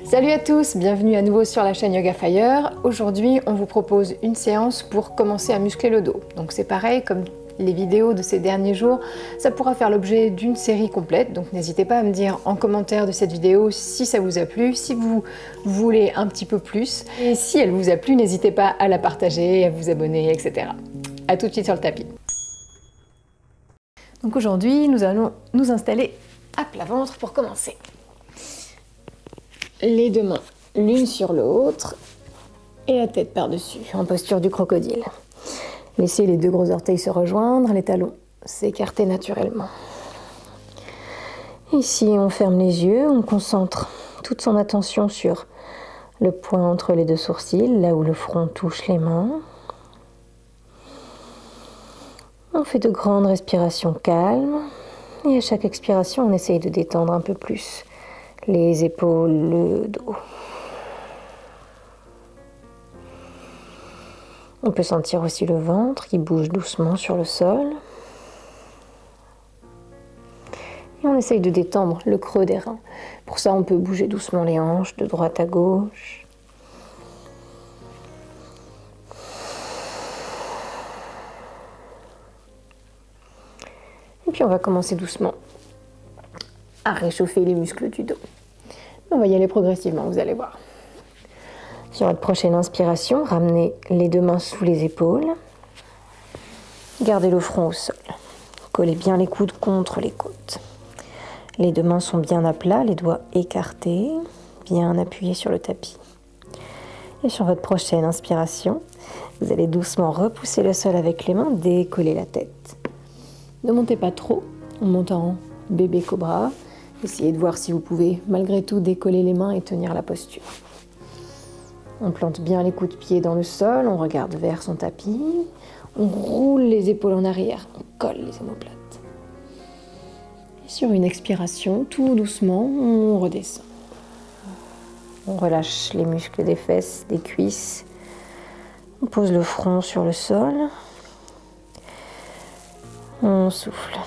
Salut à tous, bienvenue à nouveau sur la chaîne Yoga Fire. Aujourd'hui, on vous propose une séance pour commencer à muscler le dos. Donc c'est pareil, comme les vidéos de ces derniers jours, ça pourra faire l'objet d'une série complète. Donc n'hésitez pas à me dire en commentaire de cette vidéo si ça vous a plu, si vous voulez un petit peu plus. Et si elle vous a plu, n'hésitez pas à la partager, à vous abonner, etc. A tout de suite sur le tapis. Donc aujourd'hui, nous allons nous installer à plat ventre pour commencer. Les deux mains l'une sur l'autre et la tête par-dessus, en posture du crocodile. Laissez les deux gros orteils se rejoindre, les talons s'écarter naturellement. Ici, on ferme les yeux, on concentre toute son attention sur le point entre les deux sourcils, là où le front touche les mains. On fait de grandes respirations calmes et à chaque expiration, on essaye de détendre un peu plus les épaules, le dos. On peut sentir aussi le ventre qui bouge doucement sur le sol. Et on essaye de détendre le creux des reins. Pour ça, on peut bouger doucement les hanches de droite à gauche. Et puis on va commencer doucement à réchauffer les muscles du dos. On va y aller progressivement, vous allez voir. Sur votre prochaine inspiration, ramenez les deux mains sous les épaules. Gardez le front au sol. Collez bien les coudes contre les côtes. Les deux mains sont bien à plat, les doigts écartés, bien appuyés sur le tapis. Et sur votre prochaine inspiration, vous allez doucement repousser le sol avec les mains, décoller la tête. Ne montez pas trop, on monte en bébé cobra. Essayez de voir si vous pouvez malgré tout décoller les mains et tenir la posture. On plante bien les coups de pied dans le sol, on regarde vers son tapis, on roule les épaules en arrière, on colle les omoplates. Et sur une expiration, tout doucement, on redescend. On relâche les muscles des fesses, des cuisses. On pose le front sur le sol. On souffle.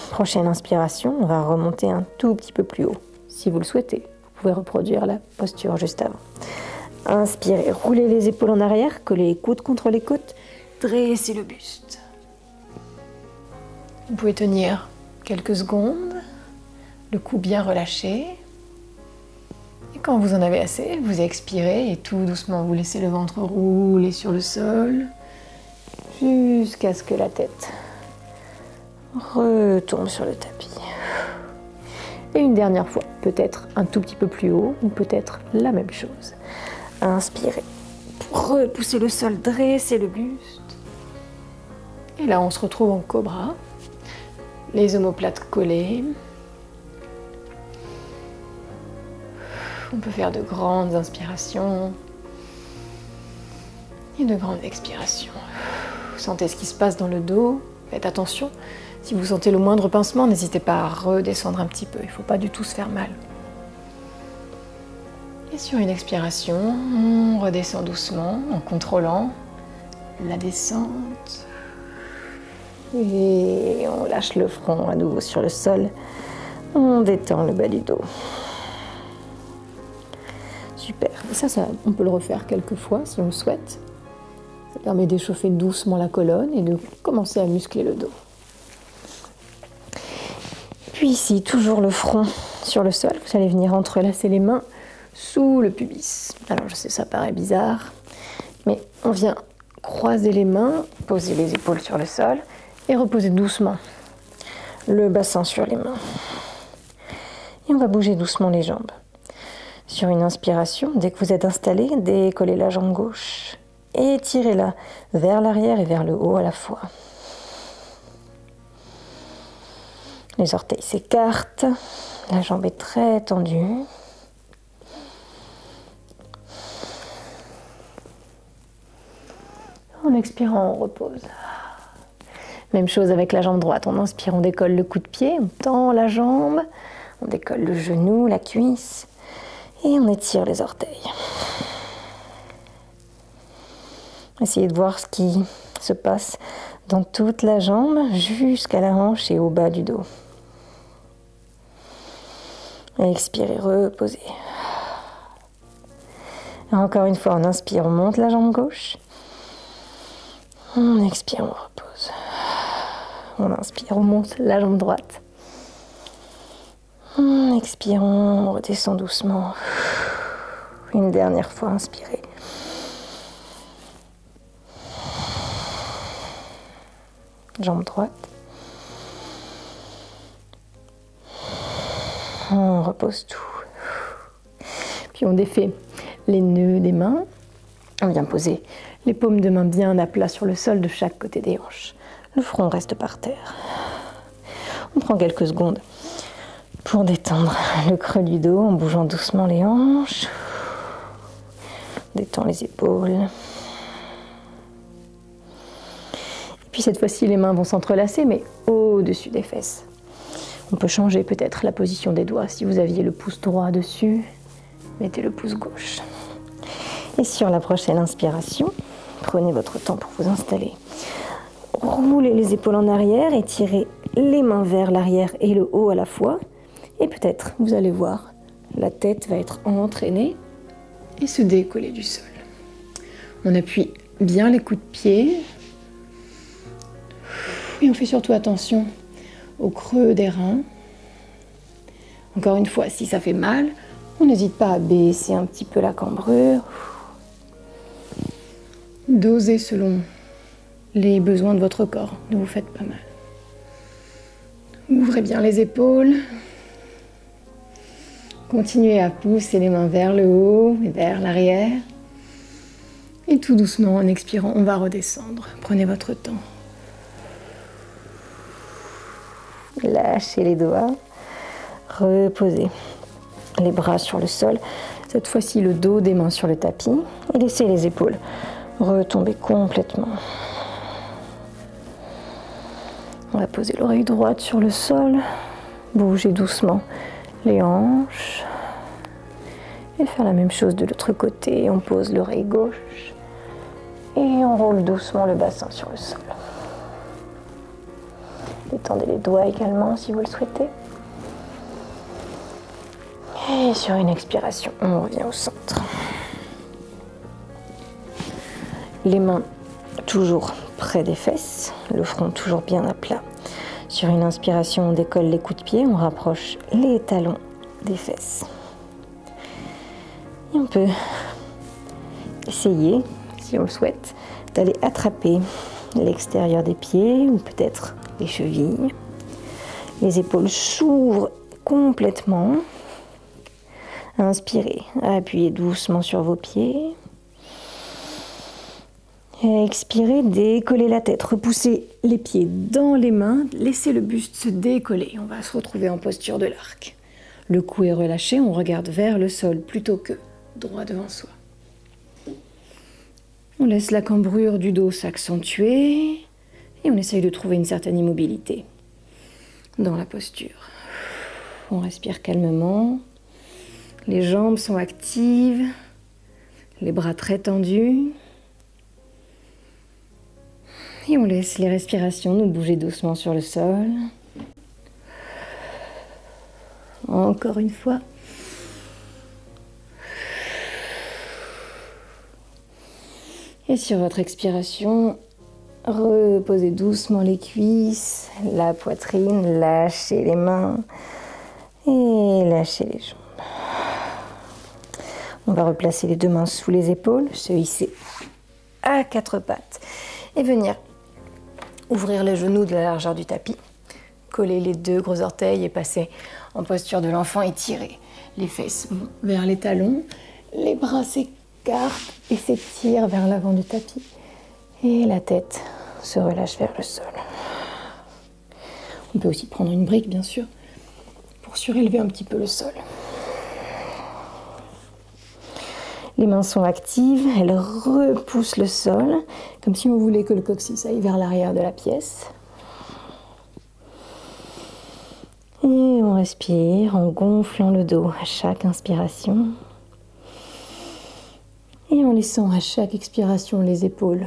Prochaine inspiration, on va remonter un tout petit peu plus haut. Si vous le souhaitez, vous pouvez reproduire la posture juste avant. Inspirez, roulez les épaules en arrière, collez les coudes contre les côtes, dressez le buste. Vous pouvez tenir quelques secondes, le cou bien relâché. Et quand vous en avez assez, vous expirez et tout doucement, vous laissez le ventre rouler sur le sol jusqu'à ce que la tête retombe sur le tapis. Et une dernière fois, peut-être un tout petit peu plus haut ou peut-être la même chose. Inspirez pour repousser le sol, dresser le buste. Et là, on se retrouve en cobra. Les omoplates collées. On peut faire de grandes inspirations et de grandes expirations. Vous sentez ce qui se passe dans le dos. Faites attention. Si vous sentez le moindre pincement, n'hésitez pas à redescendre un petit peu. Il ne faut pas du tout se faire mal. Et sur une expiration, on redescend doucement en contrôlant la descente. Et on lâche le front à nouveau sur le sol. On détend le bas du dos. Super. Ça, on peut le refaire quelques fois si on le souhaite. Ça permet d'échauffer doucement la colonne et de commencer à muscler le dos. Puis ici, toujours le front sur le sol. Vous allez venir entrelacer les mains sous le pubis. Alors je sais, ça paraît bizarre, mais on vient croiser les mains, poser les épaules sur le sol et reposer doucement le bassin sur les mains. Et on va bouger doucement les jambes. Sur une inspiration, dès que vous êtes installé, décollez la jambe gauche et étirez-la vers l'arrière et vers le haut à la fois. Les orteils s'écartent, la jambe est très tendue. En expirant, on repose. Même chose avec la jambe droite. On inspire, on décolle le coup de pied, on tend la jambe, on décolle le genou, la cuisse et on étire les orteils. Essayez de voir ce qui se passe dans toute la jambe jusqu'à la hanche et au bas du dos. Expirez, reposez. Et encore une fois, on inspire, on monte la jambe gauche. On expire, on repose. On inspire, on monte la jambe droite. On expire, on redescend doucement. Une dernière fois, inspirez. Jambe droite. On repose tout. Puis on défait les nœuds des mains. On vient poser les paumes de main bien à plat sur le sol de chaque côté des hanches. Le front reste par terre. On prend quelques secondes pour détendre le creux du dos en bougeant doucement les hanches. On détend les épaules. Et puis cette fois-ci, les mains vont s'entrelacer, mais au-dessus des fesses. On peut changer peut-être la position des doigts. Si vous aviez le pouce droit dessus, mettez le pouce gauche. Et sur la prochaine inspiration, prenez votre temps pour vous installer. Roulez les épaules en arrière et tirez les mains vers l'arrière et le haut à la fois. Et peut-être, vous allez voir, la tête va être entraînée et se décoller du sol. On appuie bien les coups de pied. Et on fait surtout attention au creux des reins. Encore une fois, si ça fait mal, on n'hésite pas à baisser un petit peu la cambrure. Dosez selon les besoins de votre corps, ne vous faites pas mal. Ouvrez bien les épaules. Continuez à pousser les mains vers le haut et vers l'arrière. Et tout doucement, en expirant, on va redescendre. Prenez votre temps. Lâchez les doigts. Reposez les bras sur le sol. Cette fois-ci, le dos des mains sur le tapis. Et laissez les épaules retomber complètement. On va poser l'oreille droite sur le sol. Bougez doucement les hanches. Et faire la même chose de l'autre côté. On pose l'oreille gauche. Et on roule doucement le bassin sur le sol. Détendez les doigts également si vous le souhaitez. Et sur une expiration, on revient au centre. Les mains toujours près des fesses, le front toujours bien à plat. Sur une inspiration, on décolle les coups de pied, on rapproche les talons des fesses. Et on peut essayer, si on le souhaite, d'aller attraper l'extérieur des pieds ou peut-être les chevilles. Les épaules s'ouvrent complètement. Inspirez, appuyez doucement sur vos pieds. Et expirez, décollez la tête, repoussez les pieds dans les mains, laissez le buste se décoller. On va se retrouver en posture de l'arc. Le cou est relâché, on regarde vers le sol plutôt que droit devant soi. On laisse la cambrure du dos s'accentuer et on essaye de trouver une certaine immobilité dans la posture. On respire calmement, les jambes sont actives, les bras très tendus. Et on laisse les respirations nous bouger doucement sur le sol. Encore une fois. Et sur votre expiration, reposez doucement les cuisses, la poitrine, lâchez les mains et lâchez les jambes. On va replacer les deux mains sous les épaules, se hisser à quatre pattes et venir ouvrir les genoux de la largeur du tapis, coller les deux gros orteils et passer en posture de l'enfant et tirer les fesses vers les talons. Les bras s'écartent et s'étirent vers l'avant du tapis. Et la tête se relâche vers le sol. On peut aussi prendre une brique, bien sûr, pour surélever un petit peu le sol. Les mains sont actives, elles repoussent le sol, comme si on voulait que le coccyx aille vers l'arrière de la pièce. Et on respire en gonflant le dos à chaque inspiration. Et en laissant à chaque expiration les épaules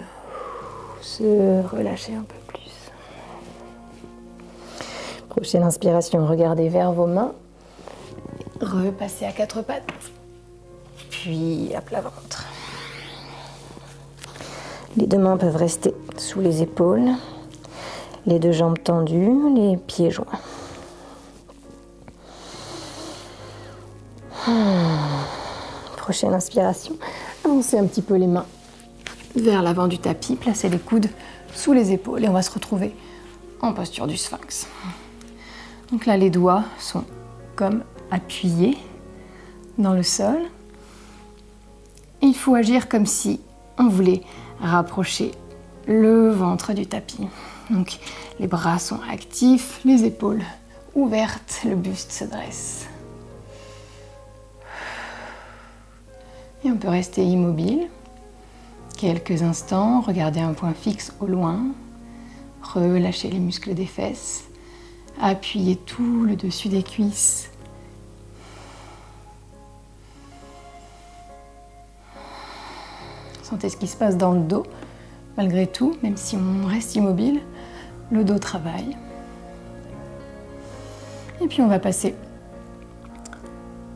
se relâcher un peu plus. Prochaine inspiration, regardez vers vos mains. Repassez à quatre pattes, puis à plat ventre. Les deux mains peuvent rester sous les épaules, les deux jambes tendues, les pieds joints. Prochaine inspiration, avancez un petit peu les mains vers l'avant du tapis, placez les coudes sous les épaules et on va se retrouver en posture du sphinx. Donc là, les doigts sont comme appuyés dans le sol. Et il faut agir comme si on voulait rapprocher le ventre du tapis. Donc les bras sont actifs, les épaules ouvertes, le buste se dresse. Et on peut rester immobile quelques instants, regarder un point fixe au loin, relâcher les muscles des fesses, appuyer tout le dessus des cuisses. Sentez ce qui se passe dans le dos. Malgré tout, même si on reste immobile, le dos travaille. Et puis on va passer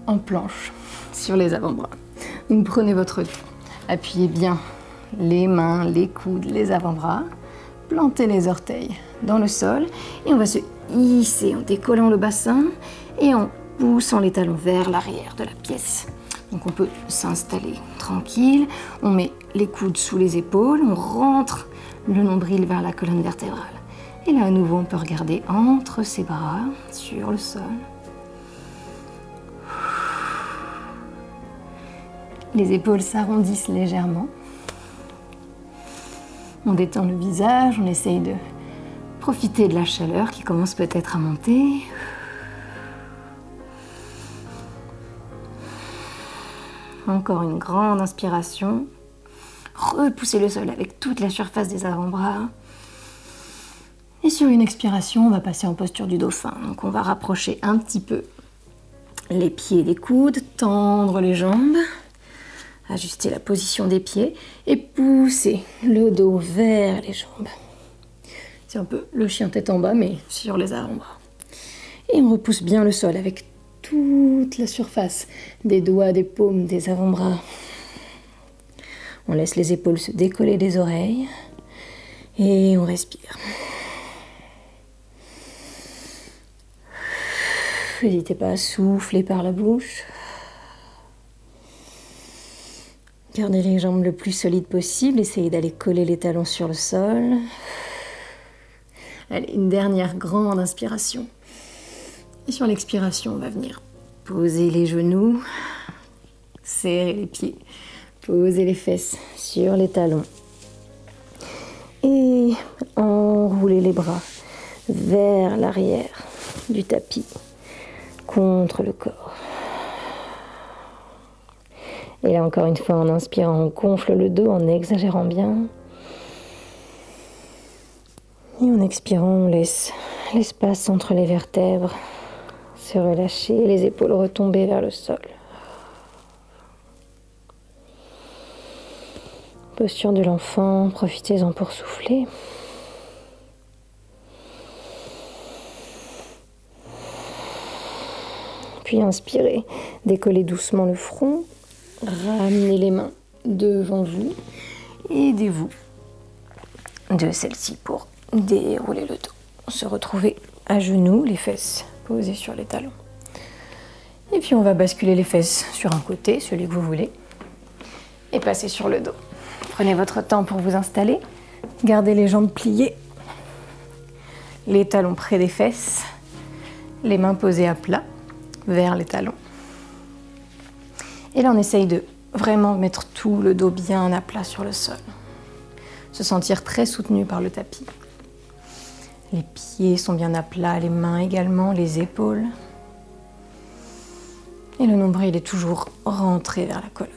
en planche sur les avant-bras. Donc prenez votre temps, appuyez bien les mains, les coudes, les avant-bras, plantez les orteils dans le sol et on va se hisser en décollant le bassin et en poussant les talons vers l'arrière de la pièce. Donc on peut s'installer tranquille, on met les coudes sous les épaules, on rentre le nombril vers la colonne vertébrale. Et là à nouveau on peut regarder entre ses bras sur le sol. Les épaules s'arrondissent légèrement. On détend le visage, on essaye de profiter de la chaleur qui commence peut-être à monter. Encore une grande inspiration. Repoussez le sol avec toute la surface des avant-bras. Et sur une expiration, on va passer en posture du dauphin. Donc on va rapprocher un petit peu les pieds des coudes, tendre les jambes, ajuster la position des pieds et pousser le dos vers les jambes. C'est un peu le chien tête en bas, mais sur les avant-bras. Et on repousse bien le sol avec toute la surface des doigts, des paumes, des avant-bras. On laisse les épaules se décoller des oreilles et on respire. N'hésitez pas à souffler par la bouche. Gardez les jambes le plus solides possible. Essayez d'aller coller les talons sur le sol. Allez, une dernière grande inspiration. Et sur l'expiration, on va venir poser les genoux, serrer les pieds, poser les fesses sur les talons. Et enrouler les bras vers l'arrière du tapis, contre le corps. Et là, encore une fois, en inspirant, on gonfle le dos en exagérant bien. Et en expirant, on laisse l'espace entre les vertèbres se relâcher, les épaules retomber vers le sol. Posture de l'enfant, profitez-en pour souffler. Puis inspirez, décollez doucement le front, ramenez les mains devant vous, aidez-vous de celle-ci pour dérouler le dos. Se retrouver à genoux, les fesses posées sur les talons. Et puis on va basculer les fesses sur un côté, celui que vous voulez, et passer sur le dos. Prenez votre temps pour vous installer, gardez les jambes pliées, les talons près des fesses, les mains posées à plat vers les talons. Et là on essaye de vraiment mettre tout le dos bien à plat sur le sol. Se sentir très soutenu par le tapis. Les pieds sont bien à plat, les mains également, les épaules. Et le nombril est toujours rentré vers la colonne.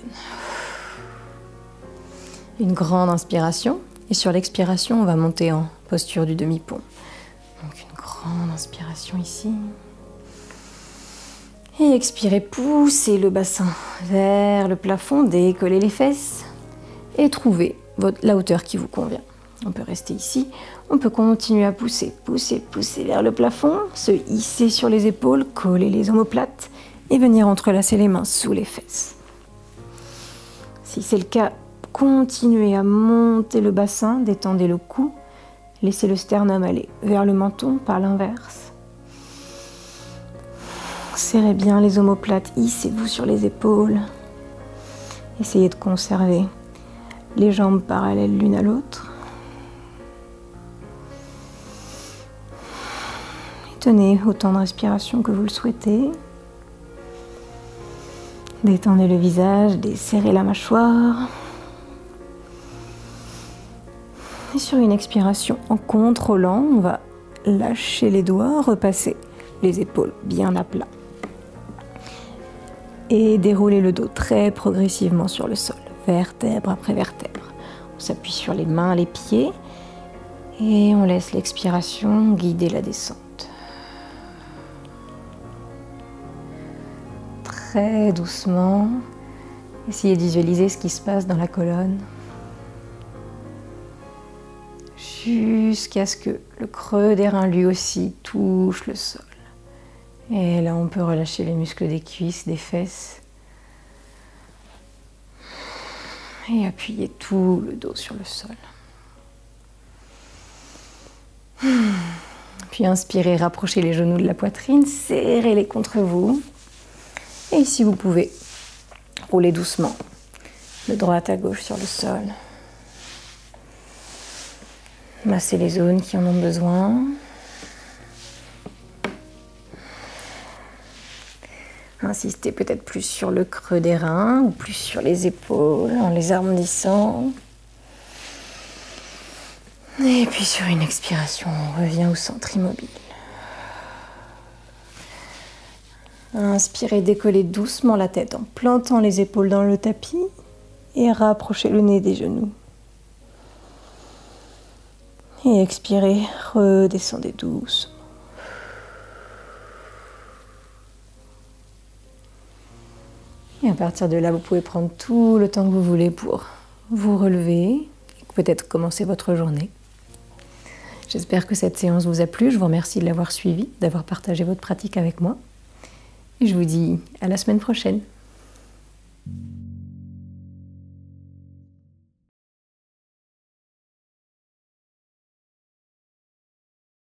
Une grande inspiration. Et sur l'expiration, on va monter en posture du demi-pont. Donc une grande inspiration ici. Et expirez, poussez le bassin vers le plafond, décollez les fesses et trouvez la hauteur qui vous convient. On peut rester ici, on peut continuer à pousser, pousser, pousser vers le plafond, se hisser sur les épaules, coller les omoplates et venir entrelacer les mains sous les fesses. Si c'est le cas, continuez à monter le bassin, détendez le cou, laissez le sternum aller vers le menton par l'inverse. Serrez bien les omoplates, hissez-vous sur les épaules. Essayez de conserver les jambes parallèles l'une à l'autre. Tenez autant de respiration que vous le souhaitez. Détendez le visage, desserrez la mâchoire. Et sur une expiration en contrôlant, on va lâcher les doigts, repasser les épaules bien à plat. Et dérouler le dos très progressivement sur le sol, vertèbre après vertèbre. On s'appuie sur les mains, les pieds et on laisse l'expiration guider la descente. Très doucement, essayez de visualiser ce qui se passe dans la colonne jusqu'à ce que le creux des reins lui aussi touche le sol. Et là, on peut relâcher les muscles des cuisses, des fesses et appuyer tout le dos sur le sol. Puis inspirez, rapprochez les genoux de la poitrine, serrez-les contre vous. Et si vous pouvez, roulez doucement de droite à gauche sur le sol. Massez les zones qui en ont besoin. Insistez peut-être plus sur le creux des reins ou plus sur les épaules en les arrondissant. Et puis sur une expiration, on revient au centre immobile. Inspirez, décollez doucement la tête en plantant les épaules dans le tapis et rapprochez le nez des genoux. Et expirez, redescendez doucement. Et à partir de là, vous pouvez prendre tout le temps que vous voulez pour vous relever et peut-être commencer votre journée. J'espère que cette séance vous a plu. Je vous remercie de l'avoir suivie, d'avoir partagé votre pratique avec moi. Et je vous dis à la semaine prochaine.